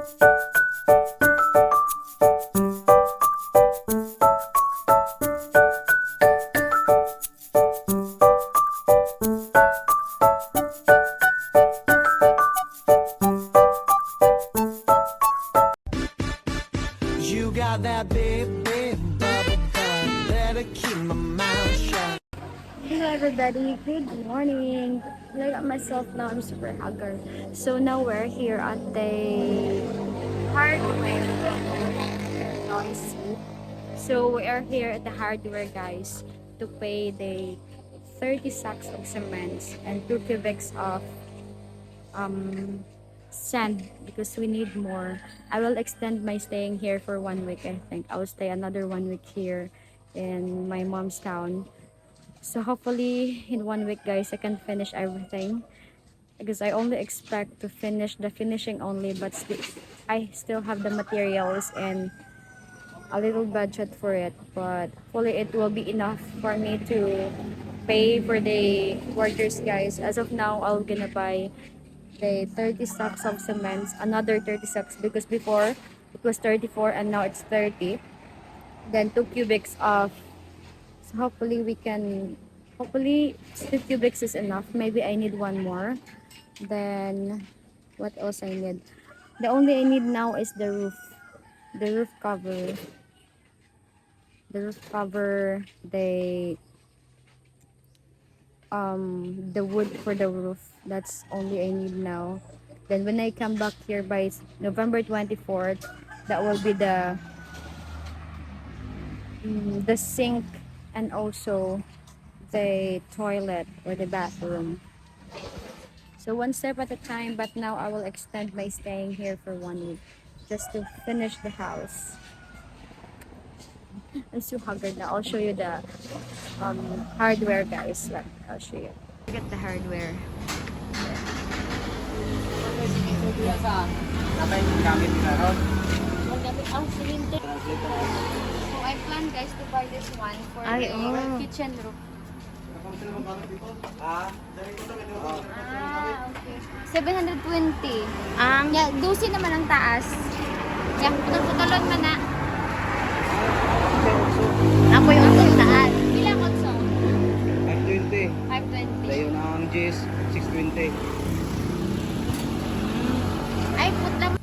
You got that big, big bubble butt. Better keep my mouth shut. Hello everybody, good morning. Look at myself now, I'm super haggard. So now we're here at the hardware. So we are here at the hardware, guys, to pay the 30 sacks of cement and 2 cubics of sand because we need more. I will extend my staying here for 1 week. I think I will stay another 1 week here in my mom's town. So hopefully in 1 week, guys, I can finish everything because I only expect to finish the finishing only, but I still have the materials and a little budget for it, but hopefully it will be enough for me to pay for the workers, guys. As of now, I'm gonna buy the 30 sacks of cement, another 30 sacks because before it was 34 and now it's 30. Then 2 cubics of, so hopefully we can, hopefully 2 cubics is enough. Maybe I need one more. Then what else I need? The only I need now is the roof cover, the wood for the roof. That's only I need now. Then when I come back here by November 24th, that will be the sink and also the toilet or the bathroom. So one step at a time, but now I will extend my staying here for 1 week just to finish the house. I'm so haggard now. I'll show you the hardware, guys. Look, I'll show you. Look at the hardware. So I plan, guys, to buy this one for the kitchen roof. Okay. 720. Yeah, 12 naman ang taas. Yeah, putol-putulon man na. Ako yung taas. Pila konso? 520. 520. Layo ng G's, 620. Ay, putla.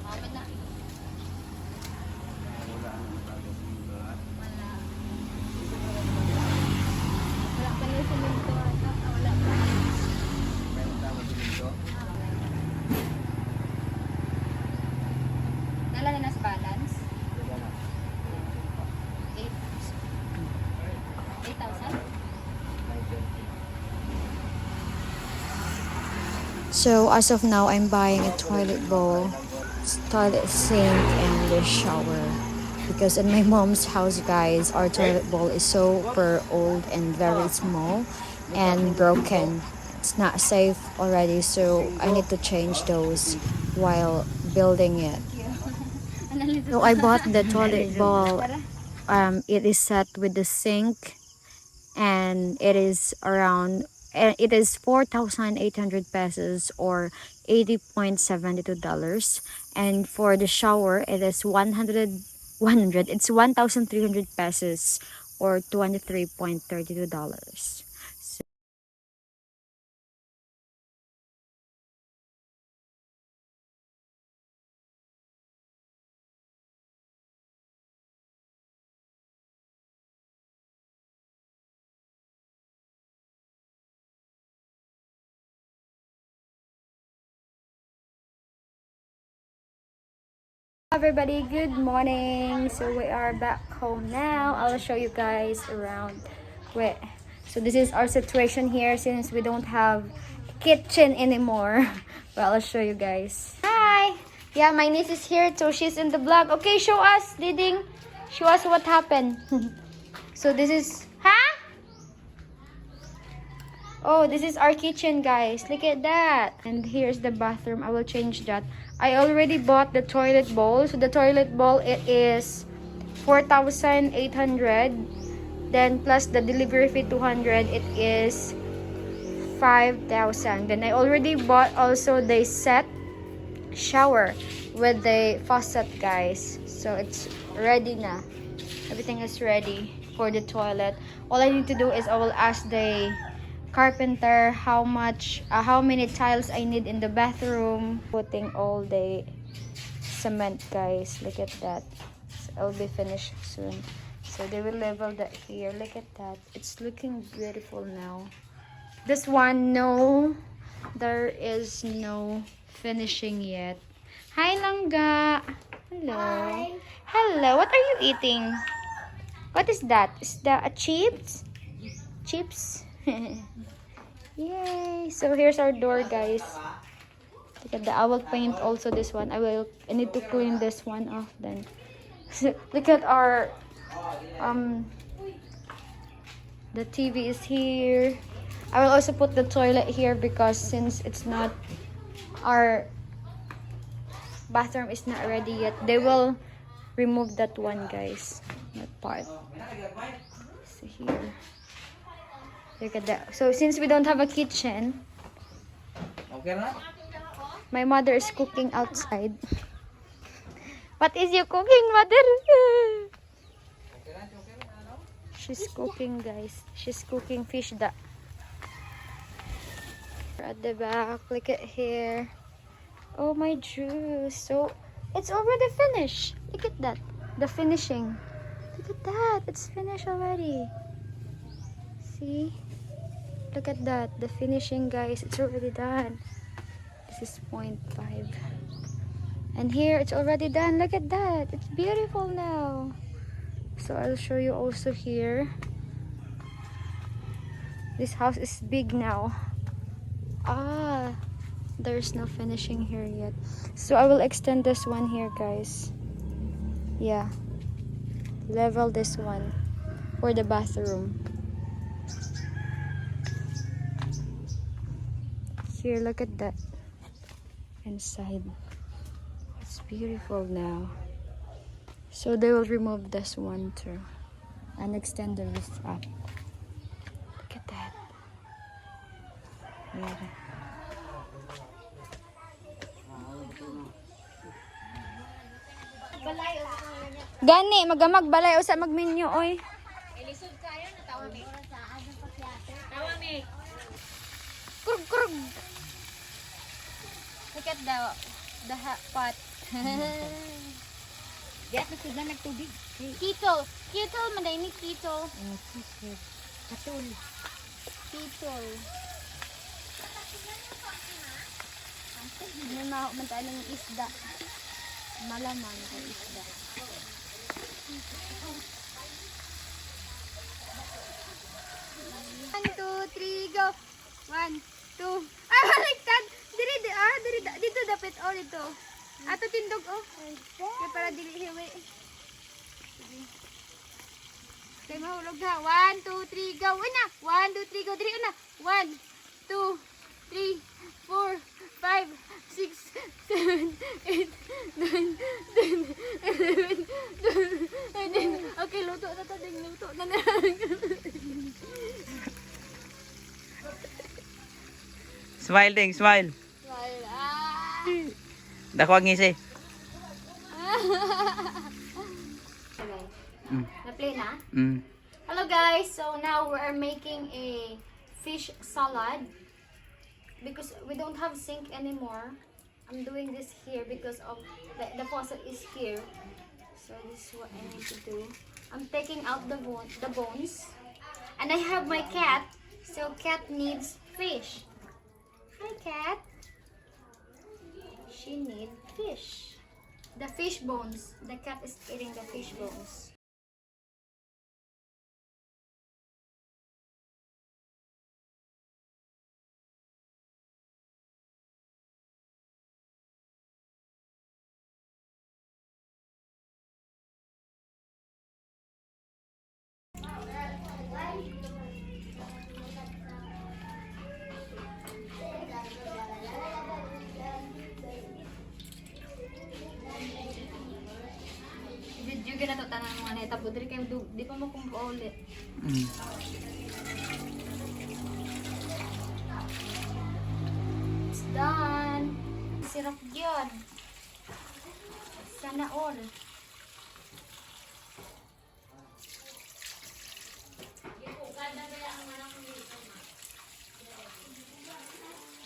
Aman na. Wala pa yung semento. Wala pa. Nala na sa balance? 8,000? So as of now, I'm buying a toilet bowl, toilet sink, and a shower. Because in my mom's house, guys, our toilet bowl is super old and very small and broken. It's not safe already, so I need to change those while building it. So I bought the toilet bowl. It is set with the sink, and it is 4,800 pesos or $80.72. And for the shower, it is 100. It's 1,300 pesos or $23.32. Everybody, good morning. So we are back home now. I'll show you guys around. Wait, so this is our situation here since we don't have kitchen anymore. Well, I'll show you guys. Hi. Yeah, my niece is here too. She's in the vlog. Okay, show us, Diding. Show us what happened. So this is, oh, this is our kitchen, guys. Look at that. And here's the bathroom. I will change that. I already bought the toilet bowl. So the toilet bowl, it is 4,800. Then plus the delivery fee 200, it is 5,000. Then I already bought also the set shower with the faucet, guys. So it's ready na. Everything is ready for the toilet. All I need to do is I will ask the carpenter how many tiles I need in the bathroom. Putting all the cement, guys. Look at that. So it'll be finished soon. So they will level that here. Look at that. It's looking beautiful now. This one, no, there is no finishing yet. Hi, Langga. Hello. Hi. Hello. What are you eating? What is that? Is that a chips? Chips? Yay. So here's our door, guys. Look at that. I will paint also this one. I need to clean this one off then. Look at our the TV is here. I will also put the toilet here because since it's not, our bathroom is not ready yet, they will remove that one, guys, that part. So here, look at that. So since we don't have a kitchen, my mother is cooking outside. What is you cooking, mother? She's cooking, guys. She's cooking fish da. At the back, look at here. Oh my juice. So it's already finished. Look at that. The finishing. Look at that. It's finished already. See? Look at that. The finishing, guys. It's already done. This is 0.5. And here it's already done. Look at that. It's beautiful now. So I'll show you also here. This house is big now. There's no finishing here yet. So I will extend this one here, guys. Yeah. Level this one for the bathroom. Here, look at that. Inside. It's beautiful now. So they will remove this one too and extend the roof up. Look at that. Yeah. Gani, magamag balay usa magminyo oy. Ilisod kayo na tawa mi. Tawa mi. Kurug kurug. Look at the pot. Diyan na sila nagtubig. Kitol. Kitol man dai ni kitol. Katol. Kitol. May maho man tayo ng isda. Malaman ko isda. One, two, three, go. 1, 2. Baliktad. Diri dito dapat dito. Ato tindog Kaya para dili hiwi. Kaya mahulog ha. 1, 2, 3, go. Una. 1, 2, 3, go. Diri una. 1, 2, 3, 4, 5, 6, 7, 8, 9, 10, 11, 12, 13. Okay, luto na to. Luto na na. Smile ding, smile. Dakwag ngisi. Na-play na? Mm. Hello guys, so now we are making a fish salad because we don't have sink anymore. I'm doing this here because of the faucet is here. So this is what I need to do. I'm taking out the bones. And I have my cat. So cat needs fish. Hi cat. She needs fish. The fish bones. The cat is eating the fish bones. Video ka na to tanang mga netabo diri kay di pa mo kung ulit. Sirap yun. Sana all.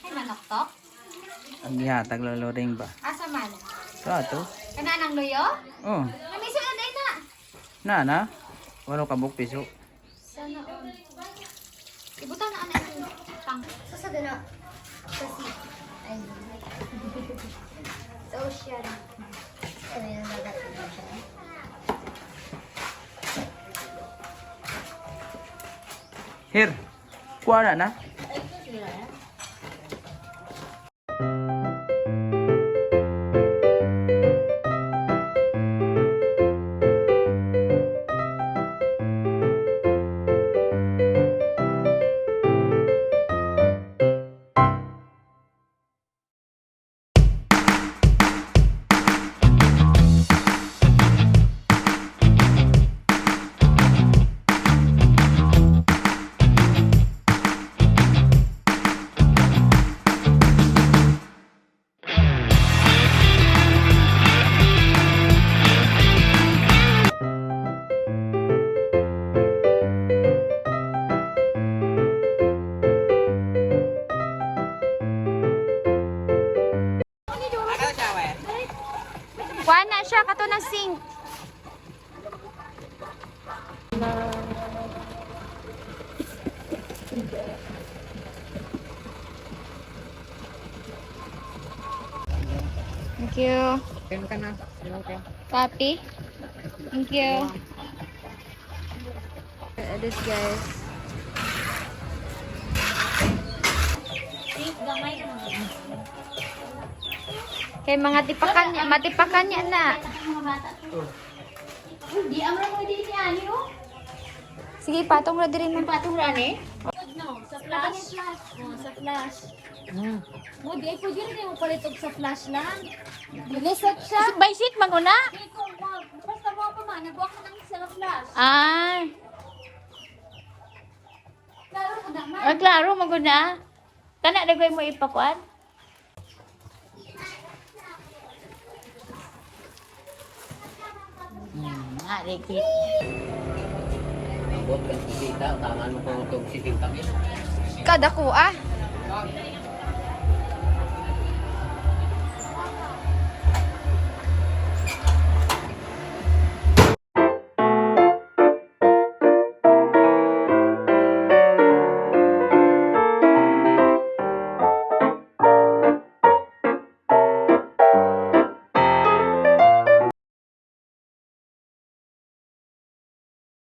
Ay, manok to? Ang gihatag loloring ba? Asa man? So ato. Kananang loyo? Oh, Namiso na day na. na. Walo ka buk piso. Sana all. Ibutan na anak yung tang. Sasada na. Kasi. Ay. Sa ocean. Ano yung dagat ng ocean? Here. Kuha na. Kuha na siya kato ng sink. Thank you. Copy. Thank you. This guys. Kay mga tipakan niya, matipakan niya na. Di amra mo di ni ani oh. Sige, patong ra diri man patong ra ni. No, sa flash. Oh, sa flash. Mo di ay pwede rin mo palit og sa flash lang. Reset siya. Basic maguna. Basta mo pa man nagwa ka nang sa flash. Ah. Klaro mo na man. Ah, klaro maguna. Kana dagay mo ipakuan. Rekit. Abot kan kita, tangan mo kung itong siting kami. Kada ko ah.